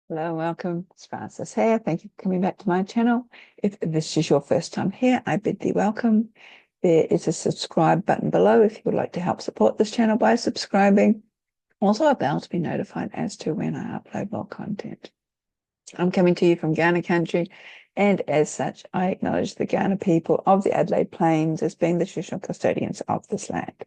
Hello, welcome. It's Frances here. Thank you for coming back to my channel. If this is your first time here, I bid thee welcome. There is a subscribe button below if you would like to help support this channel by subscribing. Also a bell to be notified as to when I upload more content. I'm coming to you from Ghana country, and as such, I acknowledge the Ghana people of the Adelaide Plains as being the traditional custodians of this land.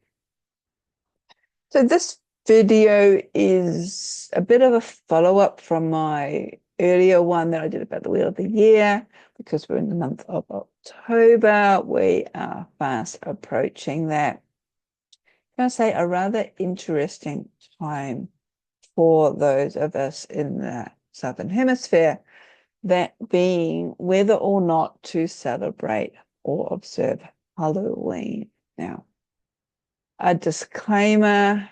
So this video is a bit of a follow-up from my earlier one that I did about the Wheel of the Year, because we're in the month of October. We are fast approaching that. I'm going to say a rather interesting time for those of us in the Southern Hemisphere, that being whether or not to celebrate or observe Halloween. Now, a disclaimer,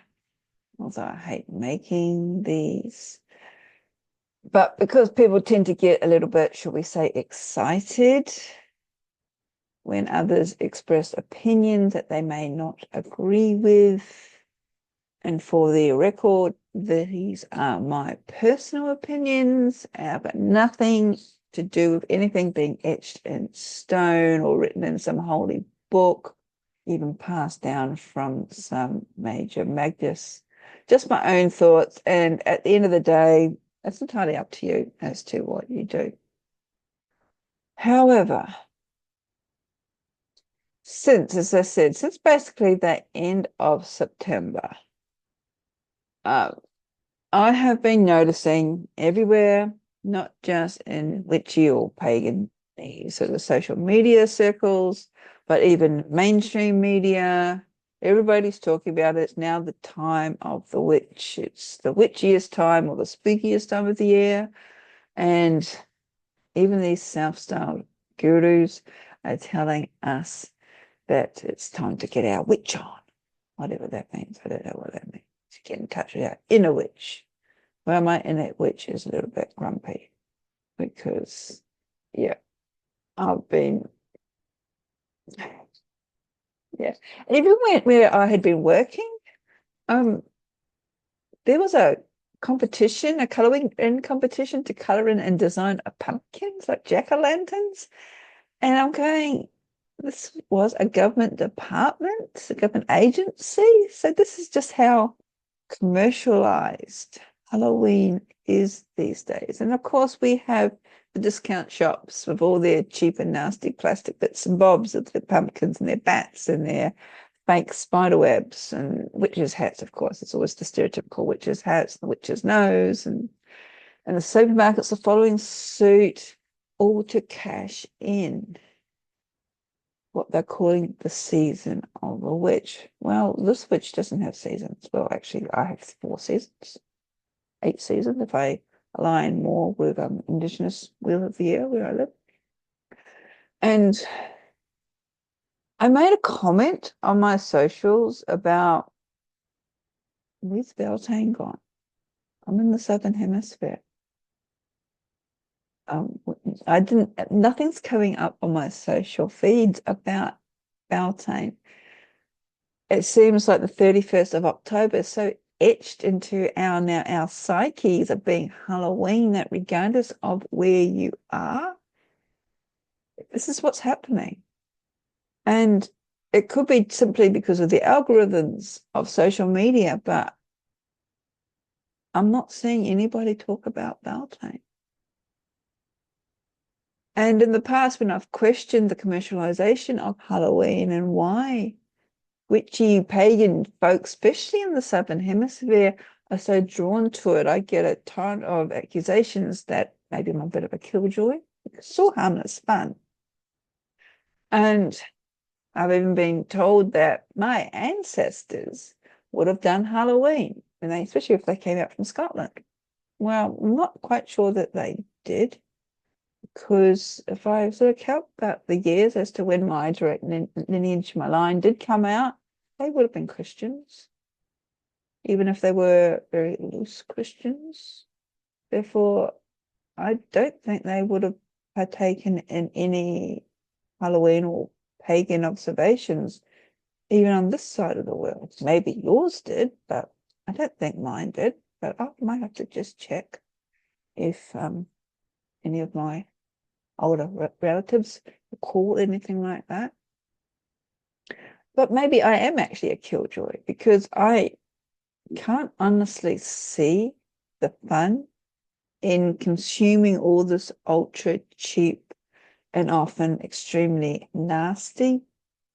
although I hate making these, but because people tend to get a little bit, shall we say, excited when others express opinions that they may not agree with. And for the record, these are my personal opinions, but nothing to do with anything being etched in stone or written in some holy book, even passed down from some major magus. Just my own thoughts. And at the end of the day, it's entirely up to you as to what you do. However, as I said, since basically the end of September, I have been noticing everywhere, not just in witchy or pagan sort of social media circles, but even mainstream media. Everybody's talking about it. It's now the time of the witch. It's the witchiest time or the spookiest time of the year. And even these self-styled gurus are telling us that it's time to get our witch on, whatever that means. I don't know what that means. To get in touch with our inner witch. Well, my inner witch is a little bit grumpy because, yeah, I've been, yeah. Even where I had been working, there was a competition, a coloring in competition to color in and design a pumpkins, like jack-o'-lanterns. And I'm going, this was a government department, a government agency. So this is just how commercialized Halloween is these days. And of course, we have the discount shops with all their cheap and nasty plastic bits and bobs of their pumpkins and their bats and their fake spider webs and witches' hats, of course. It's always the stereotypical witches' hats, the witches' nose, and the supermarkets are following suit, all to cash in what they're calling the season of the witch. Well, this witch doesn't have seasons. Well, actually, I have 4 seasons, 8 seasons if I align more with Indigenous Wheel of the Year where I live. And I made a comment on my socials about, where's Beltane gone? I'm in the Southern Hemisphere. Nothing's coming up on my social feeds about Beltane. It seems like the 31st of October is so etched into our psyches of being Halloween that regardless of where you are, this is what's happening. And it could be simply because of the algorithms of social media, but I'm not seeing anybody talk about Beltane. And in the past, when I've questioned the commercialization of Halloween and why witchy pagan folks, especially in the Southern Hemisphere, are so drawn to it, I get a ton of accusations that maybe I'm a bit of a killjoy. It's so harmless fun. And I've even been told that my ancestors would have done Halloween, especially if they came out from Scotland. Well, I'm not quite sure that they did, because if I sort of count back the years as to when my direct lineage, my line did come out, they would have been Christians, even if they were very loose Christians. Therefore, I don't think they would have partaken in any Halloween or pagan observations, even on this side of the world. Maybe yours did, but I don't think mine did. But I might have to just check. if any of my older relatives recall anything like that. But maybe I am actually a killjoy because I can't honestly see the fun in consuming all this ultra cheap and often extremely nasty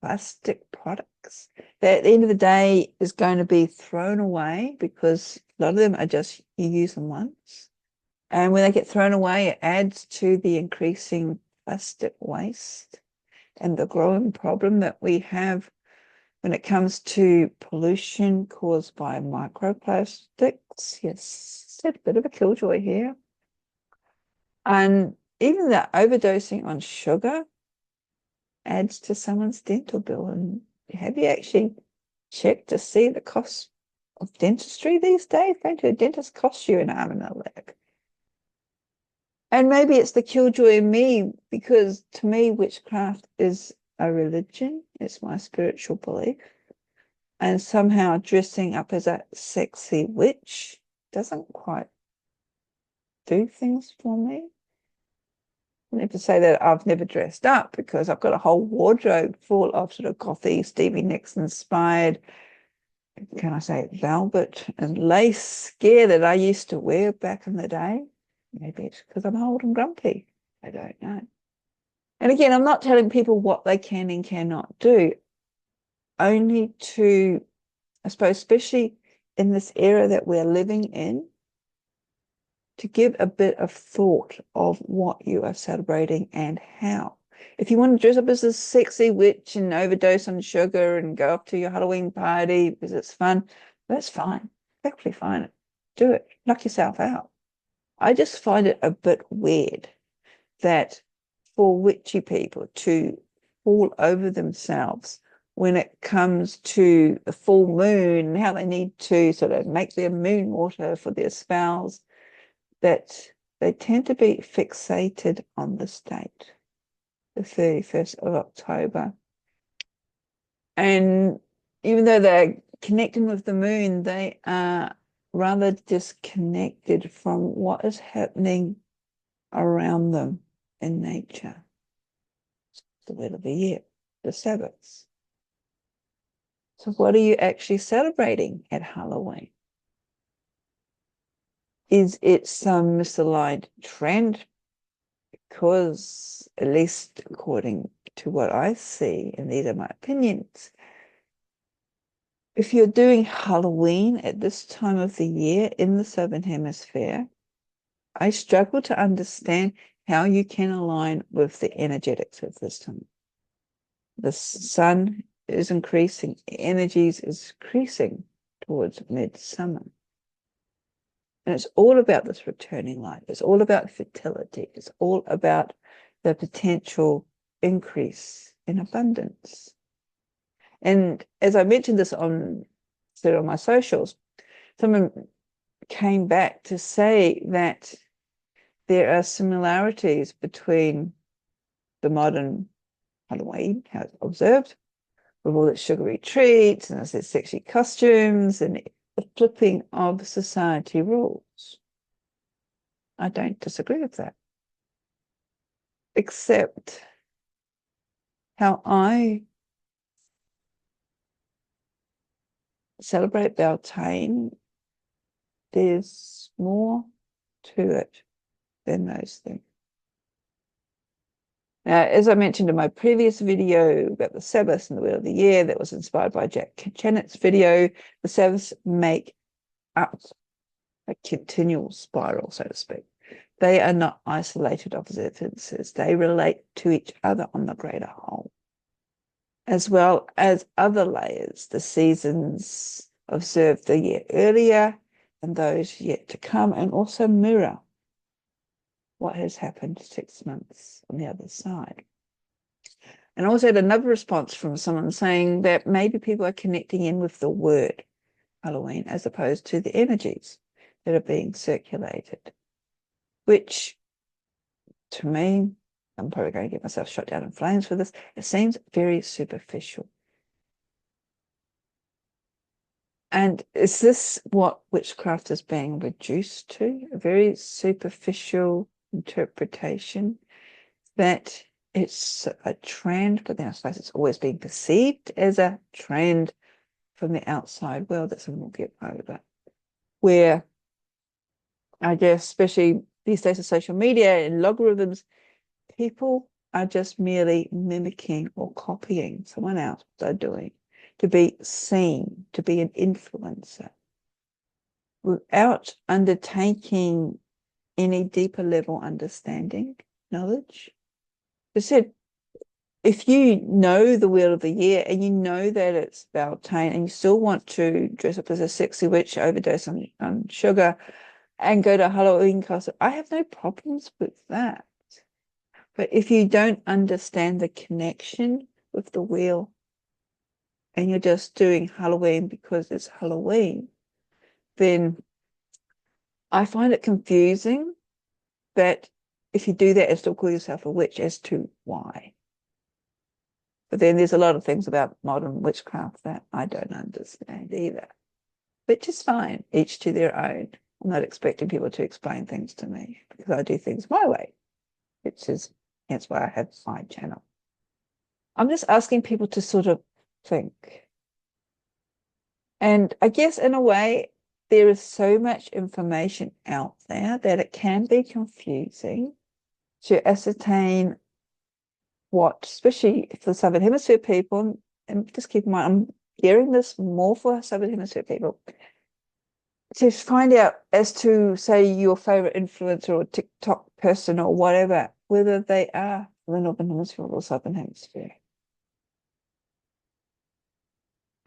plastic products that at the end of the day is going to be thrown away, because a lot of them are just, you use them once. And when they get thrown away, it adds to the increasing plastic waste and the growing problem that we have when it comes to pollution caused by microplastics. Yes, a bit of a killjoy here. And even the overdosing on sugar adds to someone's dental bill. And have you actually checked to see the cost of dentistry these days? Going to a dentist costs you an arm and a leg. And maybe it's the killjoy in me, because to me, witchcraft is a religion. It's my spiritual belief. And somehow dressing up as a sexy witch doesn't quite do things for me. I have to say that I've never dressed up, because I've got a whole wardrobe full of sort of gothy, Stevie Nicks inspired, can I say, velvet and lace gear that I used to wear back in the day. Maybe it's because I'm old and grumpy. I don't know. And again, I'm not telling people what they can and cannot do, only to, I suppose, especially in this era that we're living in, to give a bit of thought of what you are celebrating and how. If you want to dress up as a sexy witch and overdose on sugar and go off to your Halloween party because it's fun, that's fine. Perfectly fine. Do it. Knock yourself out. I just find it a bit weird that for witchy people to fall over themselves when it comes to the full moon and how they need to sort of make their moon water for their spells, that they tend to be fixated on this date, the 31st of October. And even though they're connecting with the moon, they are rather disconnected from what is happening around them in nature. It's the word of the year, the Sabbaths. So what are you actually celebrating at Halloween? Is it some misaligned trend? Because, at least according to what I see, and these are my opinions, if you're doing Halloween at this time of the year in the Southern Hemisphere, I struggle to understand how you can align with the energetics of this time. The sun is increasing, energies is increasing towards midsummer. And it's all about this returning light. It's all about fertility. It's all about the potential increase in abundance. And as I mentioned this on my socials, someone came back to say that there are similarities between the modern Halloween, how it's observed, with all its sugary treats and its sexy costumes and the flipping of society rules. I don't disagree with that. Except how I celebrate Beltane, there's more to it than those things. Now, as I mentioned in my previous video about the Sabbaths and the Wheel of the Year that was inspired by Jack Channett's video, the Sabbaths make up a continual spiral, so to speak. They are not isolated observances. They relate to each other on the greater whole, as well as other layers, the seasons observed the year earlier and those yet to come, and also mirror what has happened 6 months on the other side. And I also had another response from someone saying that maybe people are connecting in with the word Halloween as opposed to the energies that are being circulated, which to me, I'm probably going to get myself shot down in flames for this, it seems very superficial. And is this what witchcraft is being reduced to? A very superficial interpretation that it's a trend, but then I suppose it's always being perceived as a trend from the outside world that someone will get over. Where I guess, especially these days of social media and logarithms, people are just merely mimicking or copying someone else what they're doing to be seen, to be an influencer, without undertaking any deeper level understanding, knowledge. I said, if you know the wheel of the year and you know that it's Beltane and you still want to dress up as a sexy witch, overdose on sugar, and go to Halloween costume, I have no problems with that. But if you don't understand the connection with the wheel and you're just doing Halloween because it's Halloween, then I find it confusing that if you do that and still call yourself a witch as to why. But then there's a lot of things about modern witchcraft that I don't understand either, which is fine, each to their own. I'm not expecting people to explain things to me because I do things my way, which is that's why I have my channel. I'm just asking people to sort of think. And I guess in a way, there is so much information out there that it can be confusing to ascertain what, especially for the Southern Hemisphere people, and just keep in mind, I'm gearing this more for Southern Hemisphere people, to find out as to, say, your favorite influencer or TikTok person or whatever, whether they are the Northern Hemisphere or the Southern Hemisphere.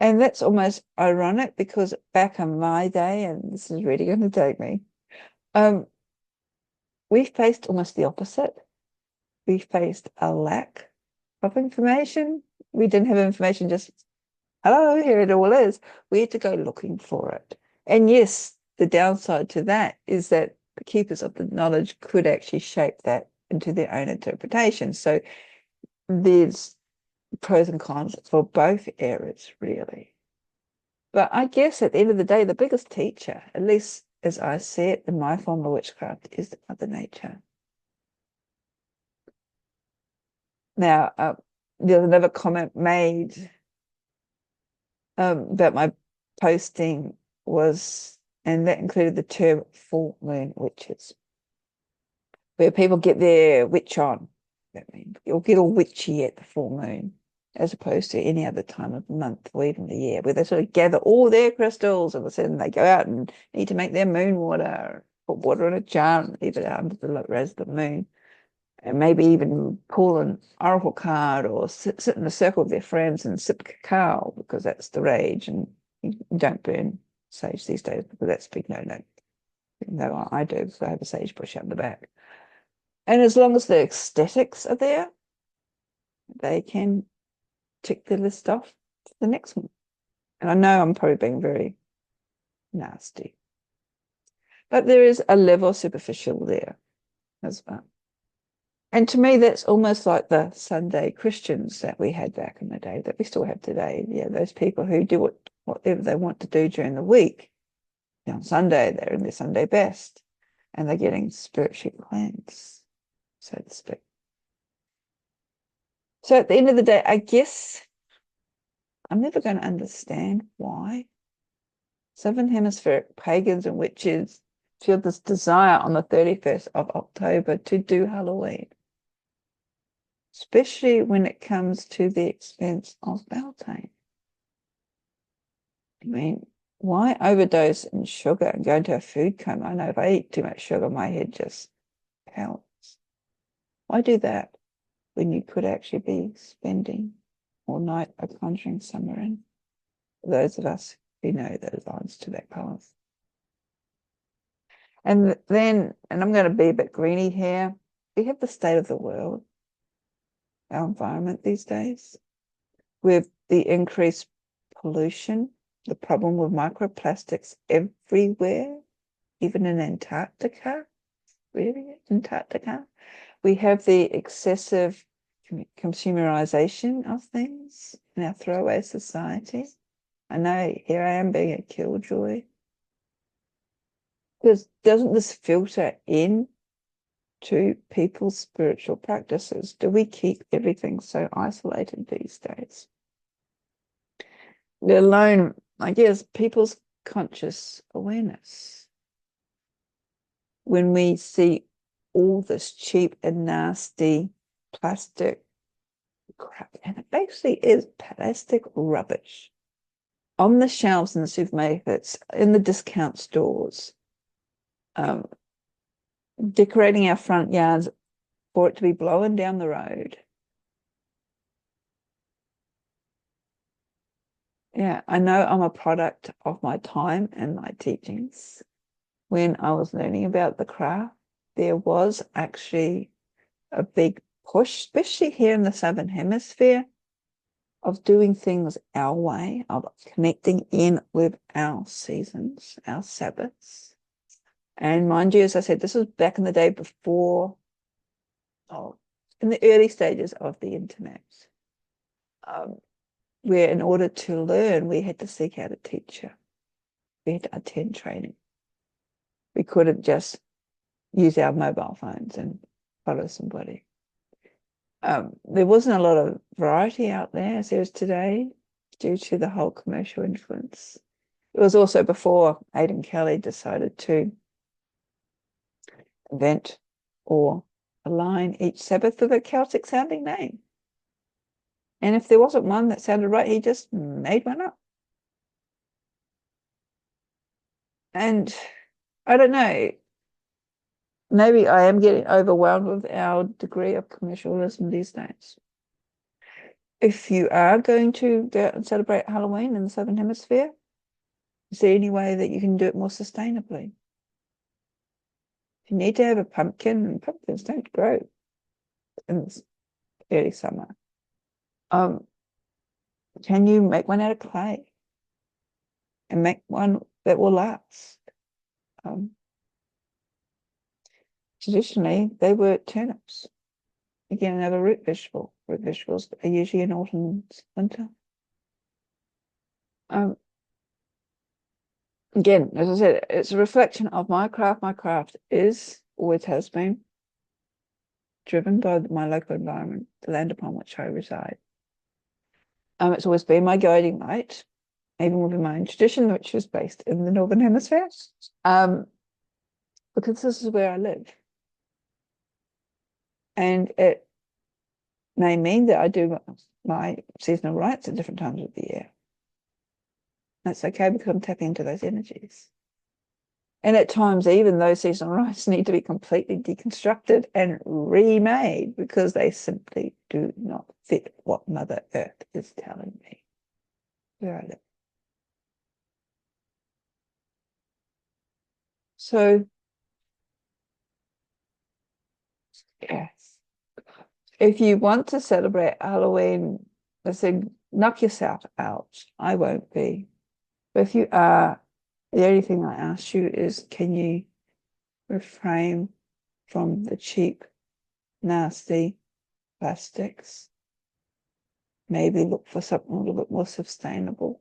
And that's almost ironic because back in my day, and this is really going to date me, we faced almost the opposite. We faced a lack of information. We didn't have information, just, hello, here it all is. We had to go looking for it. And yes, the downside to that is that the keepers of the knowledge could actually shape that into their own interpretation. So there's pros and cons for both eras, really. But I guess at the end of the day, the biggest teacher, at least as I see it in my form of witchcraft, is Mother Nature. Now, there's another comment made that my posting was, and that included the term full moon witches, where people get their witch on. That means you'll get all witchy at the full moon, as opposed to any other time of the month or even the year, where they sort of gather all their crystals and then they go out and need to make their moon water, put water in a jar and leave it out under the rays of the moon. And maybe even pull an oracle card or sit in a circle with their friends and sip cacao because that's the rage. And you don't burn sage these days because that's a big no-no. Even though I do, because I have a sage bush out the back. And as long as the aesthetics are there, they can tick the list off to the next one. And I know I'm probably being very nasty. But there is a level superficial there as well. And to me, that's almost like the Sunday Christians that we had back in the day, that we still have today. Yeah, those people who do whatever they want to do during the week. And on Sunday, they're in their Sunday best, and they're getting spiritually cleansed, so to speak. So at the end of the day, I guess I'm never going to understand why Southern Hemispheric pagans and witches feel this desire on the 31st of October to do Halloween, especially when it comes to the expense of Beltane. I mean, why overdose in sugar and go into a food coma? I know if I eat too much sugar, my head just pounds. Why do that when you could actually be spending all night a conjuring summer in? For those of us who know those lines to that path. And then, and I'm going to be a bit greeny here, we have the state of the world, our environment these days, with the increased pollution, the problem with microplastics everywhere, even in Antarctica, really, Antarctica. We have the excessive consumerization of things in our throwaway society. I know, here I am being a killjoy. Because doesn't this filter in to people's spiritual practices? Do we keep everything so isolated these days? Let alone, I guess, people's conscious awareness. When we see all this cheap and nasty plastic crap, and it basically is plastic rubbish on the shelves in the supermarkets, in the discount stores, decorating our front yards for it to be blowing down the road. Yeah, I know I'm a product of my time and my teachings. When I was learning about the craft, there was actually a big push, especially here in the Southern Hemisphere, of doing things our way, of connecting in with our seasons, our Sabbaths. And mind you, as I said, this was back in the day before, in the early stages of the internet, where in order to learn, we had to seek out a teacher. We had to attend training. We couldn't just use our mobile phones and follow somebody. There wasn't a lot of variety out there as there is today due to the whole commercial influence. It was also before Aidan Kelly decided to invent or align each Sabbath with a Celtic sounding name. And if there wasn't one that sounded right, he just made one up. And I don't know, maybe I am getting overwhelmed with our degree of commercialism these days. If you are going to go out and celebrate Halloween in the Southern Hemisphere, is there any way that you can do it more sustainably? If you need to have a pumpkin, and pumpkins don't grow in this early summer, can you make one out of clay and make one that will last? Traditionally, they were turnips. Again, another root vegetable. Root vegetables are usually in autumn and winter. Again, as I said, it's a reflection of my craft. My craft is, always has been, driven by my local environment, the land upon which I reside. It's always been my guiding light, even within my own tradition, which is based in the Northern Hemisphere, because this is where I live. And it may mean that I do my seasonal rites at different times of the year. That's okay because I'm tapping into those energies. And at times, even those seasonal rites need to be completely deconstructed and remade because they simply do not fit what Mother Earth is telling me where I live. So, yes, if you want to celebrate Halloween, I said, knock yourself out. I won't be. But if you are, the only thing I ask you is, can you refrain from the cheap, nasty plastics? Maybe look for something a little bit more sustainable.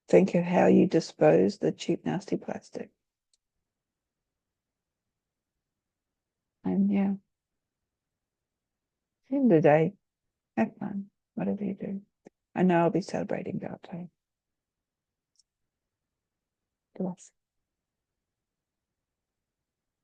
Think of how you dispose the cheap, nasty plastic. And yeah, at the end of the day, have fun, whatever you do. I know I'll be celebrating Beltane. Bless.